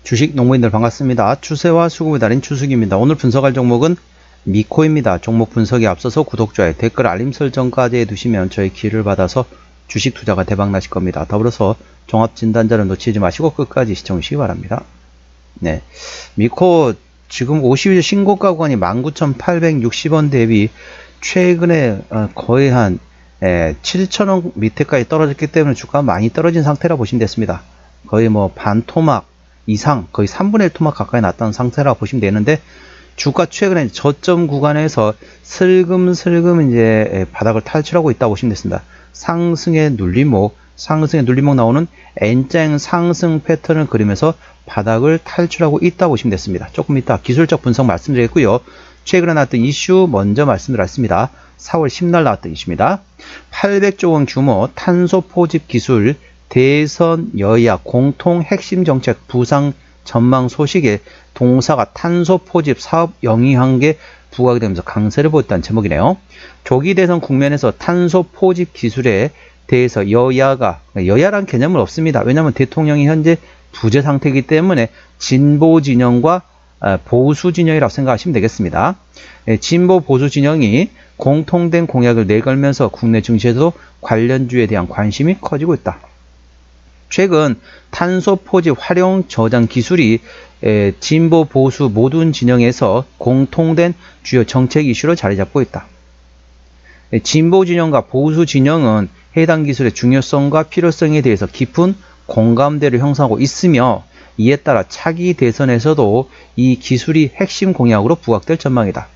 주식 농부인들 반갑습니다. 추세와 수급의 달인 추수기입니다. 오늘 분석할 종목은 미코입니다. 종목 분석에 앞서서 구독, 좋아요, 댓글, 알림 설정까지 해두시면 저의 기회를 받아서 주식 투자가 대박 나실 겁니다. 더불어서 종합진단자를 놓치지 마시고 끝까지 시청해 주시기 바랍니다. 네, 미코 지금 50일 신고가 구간이 19,860원 대비 최근에 거의 한 7,000원 밑에까지 떨어졌기 때문에 주가가 많이 떨어진 상태라 보시면 됐습니다. 거의 뭐 반토막 이상, 거의 3분의 1 토막 가까이 났다는 상태라고 보시면 되는데, 주가 최근에 저점 구간에서 슬금슬금 이제 바닥을 탈출하고 있다고 보시면 됐습니다. 상승의 눌림목 나오는 N자 상승 패턴을 그리면서 바닥을 탈출하고 있다고 보시면 됐습니다. 조금 이따 기술적 분석 말씀드리겠고요. 최근에 나왔던 이슈 먼저 말씀드렸습니다. 4월 10날 나왔던 이슈입니다. 800조 원 규모 탄소 포집 기술 대선 여야 공통 핵심 정책 부상 전망 소식에 동사가 탄소 포집 사업 영위한계 부각이 되면서 강세를 보였다는 제목이네요. 조기 대선 국면에서 탄소 포집 기술에 대해서 여야란 개념은 없습니다. 왜냐하면 대통령이 현재 부재 상태이기 때문에 진보 진영과 보수 진영이라고 생각하시면 되겠습니다. 진보 보수 진영이 공통된 공약을 내걸면서 국내 증시에서도 관련주에 대한 관심이 커지고 있다. 최근 탄소 포집 활용 저장 기술이 진보 보수 모든 진영에서 공통된 주요 정책 이슈로 자리 잡고 있다. 진보 진영과 보수 진영은 해당 기술의 중요성과 필요성에 대해서 깊은 공감대를 형성하고 있으며, 이에 따라 차기 대선에서도 이 기술이 핵심 공약으로 부각될 전망이다.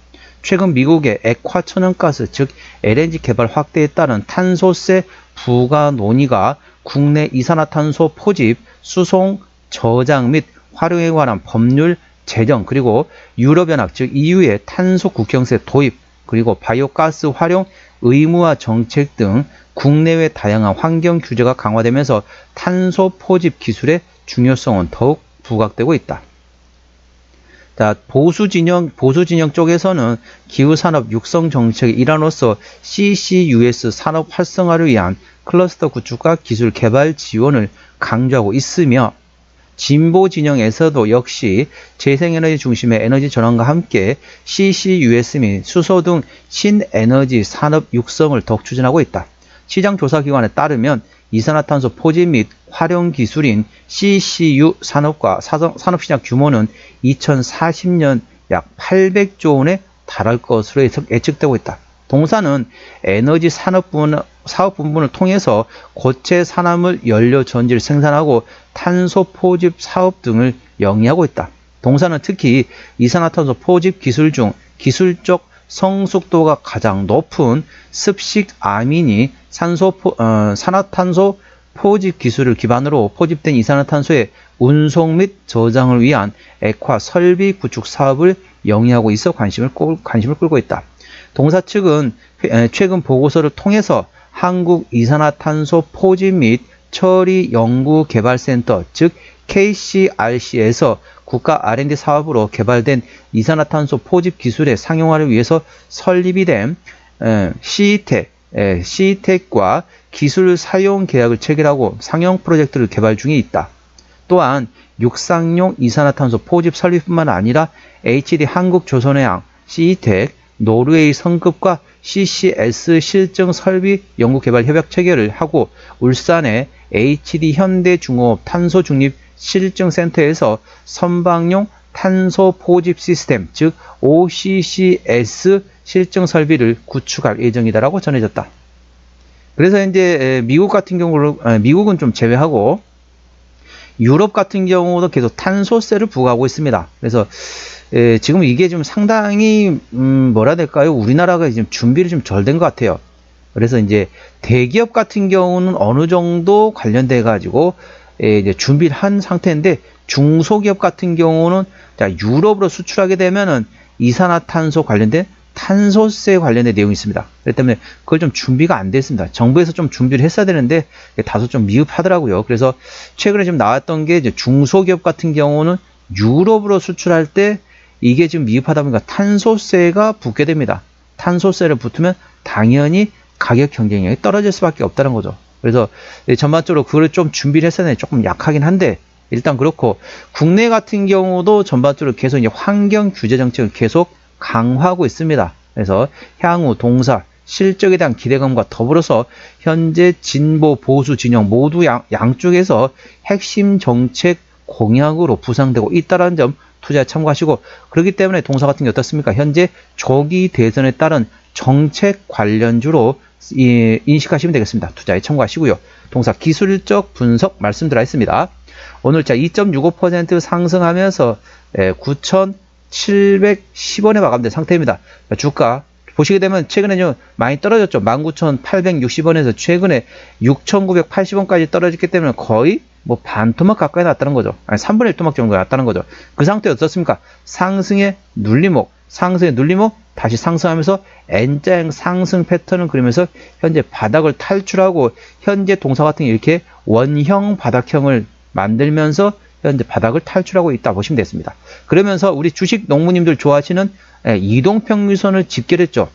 최근 미국의 액화 천연가스 즉 LNG 개발 확대에 따른 탄소세 부과 논의가 국내 이산화탄소 포집, 수송, 저장 및 활용에 관한 법률 제정, 그리고 유럽연합 즉 EU의 탄소 국경세 도입, 그리고 바이오가스 활용 의무화 정책 등 국내외 다양한 환경 규제가 강화되면서 탄소 포집 기술의 중요성은 더욱 부각되고 있다. 자, 보수 진영 쪽에서는 기후산업 육성 정책의 일환으로서 CCUS 산업 활성화를 위한 클러스터 구축과 기술 개발 지원을 강조하고 있으며, 진보 진영에서도 역시 재생에너지 중심의 에너지 전환과 함께 CCUS 및 수소 등 신에너지 산업 육성을 더욱 추진하고 있다. 시장조사기관에 따르면 이산화탄소 포집 및 활용 기술인 CCU 산업과 산업시장 규모는 2040년 약 800조 원에 달할 것으로 예측되고 있다. 동사는 에너지 사업 분분을 통해서 고체 산화물 연료 전지를 생산하고 탄소 포집 사업 등을 영위하고 있다. 동사는 특히 이산화탄소 포집 기술 중 기술적 성숙도가 가장 높은 습식 아민이 산화탄소 포집 기술을 기반으로 포집된 이산화탄소의 운송 및 저장을 위한 액화 설비 구축 사업을 영위하고 있어 관심을 끌고 있다. 동사 측은 최근 보고서를 통해서 한국 이산화탄소 포집 및 처리 연구개발센터 즉 KCRC에서 국가 R&D 사업으로 개발된 이산화탄소 포집 기술의 상용화를 위해서 설립이 된 CETEC과 기술 사용 계약을 체결하고 상용 프로젝트를 개발 중에 있다. 또한 육상용 이산화탄소 포집 설비뿐만 아니라 HD 한국조선해양, CETEC, 노르웨이 성급과 CCS 실증 설비 연구개발 협약 체결을 하고 울산의 HD 현대중공업 탄소 중립 실증센터에서 선박용 탄소 포집 시스템 즉 OCCS 실증 설비를 구축할 예정이다라고 전해졌다. 그래서 이제 미국 같은 경우로 미국은 좀 제외하고 유럽 같은 경우도 계속 탄소세를 부과하고 있습니다. 그래서 지금 이게 좀 상당히 뭐라 해야 될까요? 우리나라가 지금 준비를 좀 덜 된 것 같아요. 그래서 이제 대기업 같은 경우는 어느 정도 관련돼 가지고 이제 준비를 한 상태인데, 중소기업 같은 경우는 유럽으로 수출하게 되면은 이산화탄소 관련된 탄소세 관련된 내용이 있습니다. 그렇기 때문에 그걸 좀 준비가 안 됐습니다. 정부에서 좀 준비를 했어야 되는데 다소 좀 미흡하더라고요. 그래서 최근에 좀 나왔던 게 이제 중소기업 같은 경우는 유럽으로 수출할 때 이게 지금 미흡하다 보니까 탄소세가 붙게 됩니다. 탄소세를 붙으면 당연히 가격 경쟁력이 떨어질 수밖에 없다는 거죠. 그래서 전반적으로 그걸 좀 준비를 했어야 되는데 조금 약하긴 한데, 일단 그렇고 국내 같은 경우도 전반적으로 계속 이제 환경 규제 정책을 계속 강화하고 있습니다. 그래서 향후 동사 실적에 대한 기대감과 더불어서 현재 진보 보수 진영 모두 양쪽에서 핵심 정책 공약으로 부상되고 있다는 점 투자에 참고하시고, 그렇기 때문에 동사 같은 게 어떻습니까? 현재 조기 대선에 따른 정책 관련주로 인식하시면 되겠습니다. 투자에 참고하시고요. 동사 기술적 분석 말씀드려 있습니다. 오늘자 2.65% 상승하면서 9,710원에 마감된 상태입니다. 주가 보시게 되면 최근에 많이 떨어졌죠. 19,860원에서 최근에 6,980원까지 떨어졌기 때문에 거의 뭐 반토막 가까이 났다는 거죠. 아니 3분의 1 토막 정도 났다는 거죠. 그 상태 어떻습니까? 상승의 눌림목, 다시 상승하면서 N자형 상승 패턴을 그리면서 현재 바닥을 탈출하고 현재 동사 같은 게 이렇게 원형 바닥형을 만들면서 현재 바닥을 탈출하고 있다 보시면 되겠습니다. 그러면서 우리 주식 농부님들 좋아하시는 이동평균선을 집계했죠.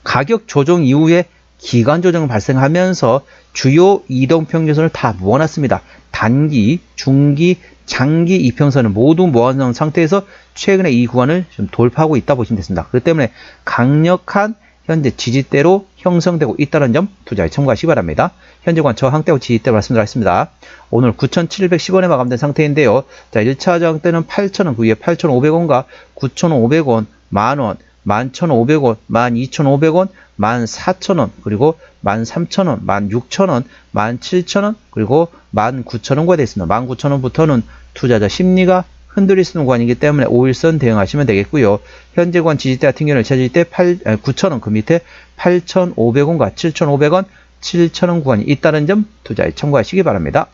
가격 조정 이후에 기간 조정이 발생하면서 주요 이동평균선을 다 모아놨습니다. 단기, 중기, 장기 이평선을 모두 모아놓은 상태에서 최근에 이 구간을 좀 돌파하고 있다 보시면 되겠습니다. 그렇기 때문에 강력한 현재 지지대로 형성되고 있다는 점 투자에 참고하시기 바랍니다. 현재 구간 저항대고 지지대 말씀드렸습니다. 오늘 9,710원에 마감된 상태인데요. 자, 1차 저항대는 8,000원, 그 위에 8,500원과 9,500원, 만원, 11,500원, 12,500원, 14,000원, 그리고 13,000원, 16,000원, 17,000원, 그리고 19,000원과 되어 있습니다. 19,000원부터는 투자자 심리가 흔들릴 수 있는 구간이기 때문에 5일선 대응하시면 되겠고요. 현재 구간 지지대 같은 경우는 지지대 9,000원, 그 밑에 8,500원과 7,500원, 7,000원 구간이 있다는 점 투자에 참고하시기 바랍니다.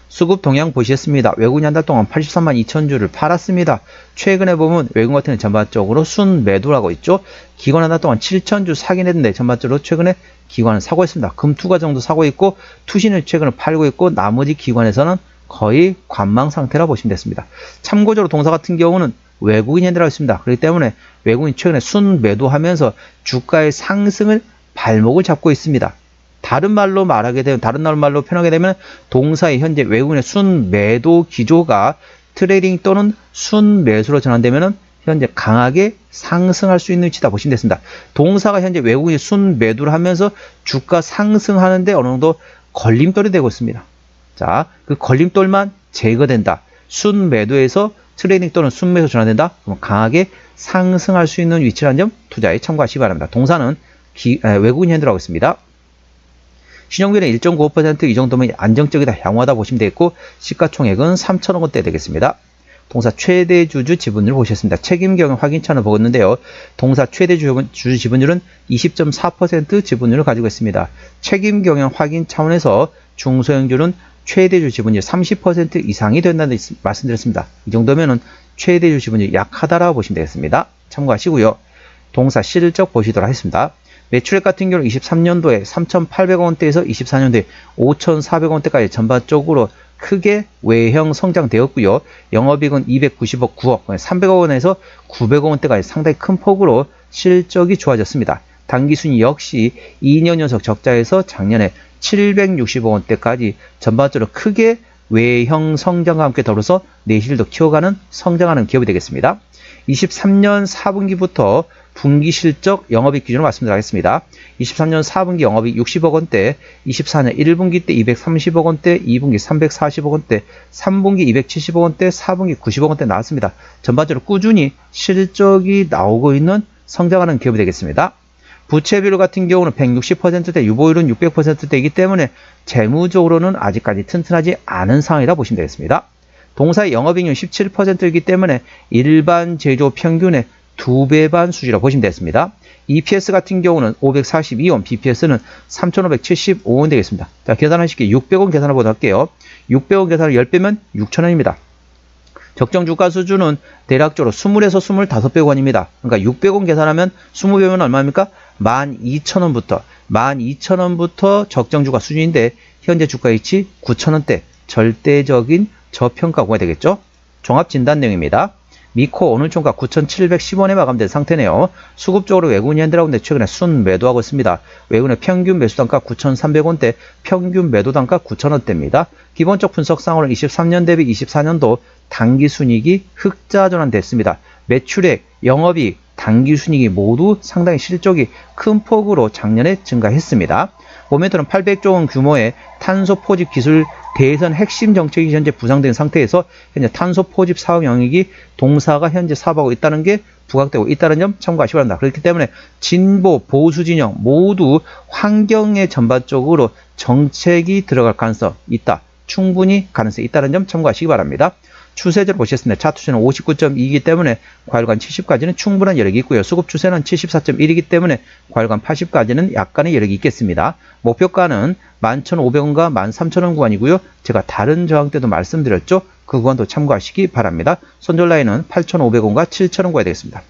수급 동향 보시겠습니다. 외국인이 한 달 동안 83만 2천 주를 팔았습니다. 최근에 보면 외국인 같은 경우는 전반적으로 순매도를 하고 있죠. 기관 한 달 동안 7천 주 사긴 했는데 전반적으로 최근에 기관은 사고 있습니다. 금투가 정도 사고 있고 투신을 최근에 팔고 있고 나머지 기관에서는 거의 관망 상태라 보시면 됐습니다. 참고적으로 동사 같은 경우는 외국인이 핸들하고 있습니다. 그렇기 때문에 외국인이 최근에 순매도하면서 주가의 상승을 발목을 잡고 있습니다. 다른 말로 표현하게 되면 동사의 현재 외국인의 순매도 기조가 트레이딩 또는 순매수로 전환되면 현재 강하게 상승할 수 있는 위치다 보시면 됐습니다. 동사가 현재 외국인이 순매도를 하면서 주가 상승하는데 어느 정도 걸림돌이 되고 있습니다. 자, 그 걸림돌만 제거된다. 순매도에서 트레이딩 또는 순매수 전환된다. 그럼 강하게 상승할 수 있는 위치라는 점 투자에 참고하시기 바랍니다. 동사는 외국인이 핸들하고 있습니다. 신용비는 1.95% 이 정도면 안정적이다, 양호하다 보시면 되겠고 시가총액은 3천억 원대 되겠습니다. 동사 최대 주주 지분율 보셨습니다. 책임 경영 확인차를 보았는데요. 동사 최대 주주 지분율은 20.4% 지분율을 가지고 있습니다. 책임 경영 확인 차원에서 중소형주는 최대 주주 지분율 30% 이상이 된다는 말씀드렸습니다. 이 정도면은 최대 주주 지분율이 약하다라고 보시면 되겠습니다. 참고하시고요. 동사 실적 보시도록 하겠습니다. 매출액 같은 경우는 23년도에 3,800원대에서 24년도에 5,400원대까지 전반적으로 크게 외형 성장되었고요. 영업이익은 290억 9억, 300억 원에서 900억 원대까지 상당히 큰 폭으로 실적이 좋아졌습니다. 당기순이 역시 2년 연속 적자에서 작년에 760억 원대까지 전반적으로 크게 외형 성장과 함께 더불어서 내실도 키워가는 성장하는 기업이 되겠습니다. 23년 4분기부터 분기 실적 영업이익 기준으로 말씀드리겠습니다. 23년 4분기 영업이익 60억 원대, 24년 1분기 때 230억 원대, 2분기 340억 원대, 3분기 270억 원대, 4분기 90억 원대 나왔습니다. 전반적으로 꾸준히 실적이 나오고 있는 성장하는 기업이 되겠습니다. 부채 비율 같은 경우는 160%대, 유보율은 600%대이기 때문에 재무적으로는 아직까지 튼튼하지 않은 상황이라 보시면 되겠습니다. 동사의 영업이익률 17%이기 때문에 일반 제조 평균의 2배 반 수지라고 보시면 되겠습니다. EPS 같은 경우는 542원, BPS는 3,575원 되겠습니다. 자, 계산하기 쉽게 600원 계산을 보도록 할게요. 600원 계산을 10배면 6,000원입니다. 적정 주가 수준은 대략적으로 20에서 25배원입니다. 그러니까 600원 계산하면 20배면 얼마입니까? 12,000원부터 적정 주가 수준인데 현재 주가 위치 9,000원대 절대적인 저평가 구간이 되겠죠. 종합 진단 내용입니다. 미코 오늘 종가 9,710원에 마감된 상태네요. 수급적으로 외국인 현대라고인데 최근에 순 매도하고 있습니다. 외국인의 평균 매수 단가 9,300원대, 평균 매도 단가 9,000원대입니다. 기본적 분석상으로는 23년 대비 24년도 당기순이익이 흑자 전환됐습니다. 매출액, 영업이익, 당기순이익이 모두 상당히 실적이 큰 폭으로 작년에 증가했습니다. 모멘토는 800조 원 규모의 탄소 포집 기술 대선 핵심 정책이 현재 부상된 상태에서 현재 탄소 포집 사업 영역이 동사가 현재 사업하고 있다는 게 부각되고 있다는 점 참고하시기 바랍니다. 그렇기 때문에 진보, 보수 진영 모두 환경에 전반적으로 정책이 들어갈 가능성이 있다. 충분히 가능성이 있다는 점 참고하시기 바랍니다. 추세대로 보셨습니다. 차트추세는 59.2이기 때문에 과열관 70까지는 충분한 여력이 있고요. 수급 추세는 74.1이기 때문에 과열관 80까지는 약간의 여력이 있겠습니다. 목표가는 11,500원과 13,000원 구간이고요. 제가 다른 저항 때도 말씀드렸죠. 그 구간도 참고하시기 바랍니다. 손절 라인은 8,500원과 7,000원 구간이 되겠습니다.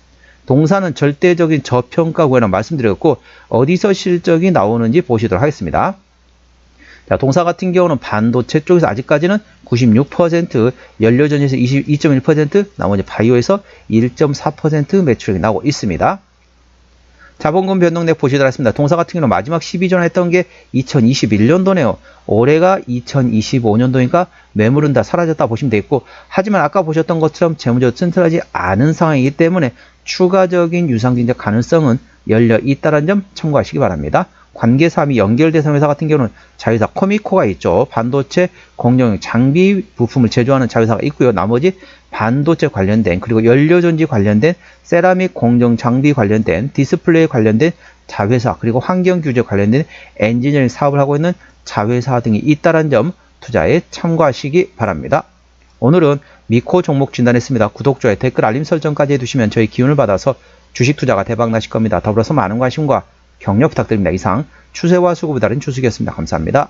동사는 절대적인 저평가 구간이라고 말씀드렸고 어디서 실적이 나오는지 보시도록 하겠습니다. 자, 동사 같은 경우는 반도체 쪽에서 아직까지는 96%, 연료전지에서 22.1%, 나머지 바이오에서 1.4% 매출이 나오고 있습니다. 자본금 변동액 보시도록 하겠습니다. 동사 같은 경우는 마지막 12전화 했던 게 2021년도네요. 올해가 2025년도니까 매물은 다 사라졌다 보시면 되겠고, 하지만 아까 보셨던 것처럼 재무적으로 튼튼하지 않은 상황이기 때문에 추가적인 유상증자 가능성은 열려 있다는 점 참고하시기 바랍니다. 관계사업이 연결대상 회사 같은 경우는 자회사 코미코가 있죠. 반도체 공정 장비 부품을 제조하는 자회사가 있고요. 나머지 반도체 관련된 그리고 연료전지 관련된 세라믹 공정 장비 관련된 디스플레이 관련된 자회사 그리고 환경규제 관련된 엔지니어링 사업을 하고 있는 자회사 등이 있다는 점 투자에 참고하시기 바랍니다. 오늘은 미코 종목 진단했습니다. 구독, 좋아요, 댓글, 알림 설정까지 해두시면 저희 기운을 받아서 주식 투자가 대박 나실 겁니다. 더불어서 많은 관심과 격려 부탁드립니다. 이상 추세와 수급에 따른 추수기였습니다. 감사합니다.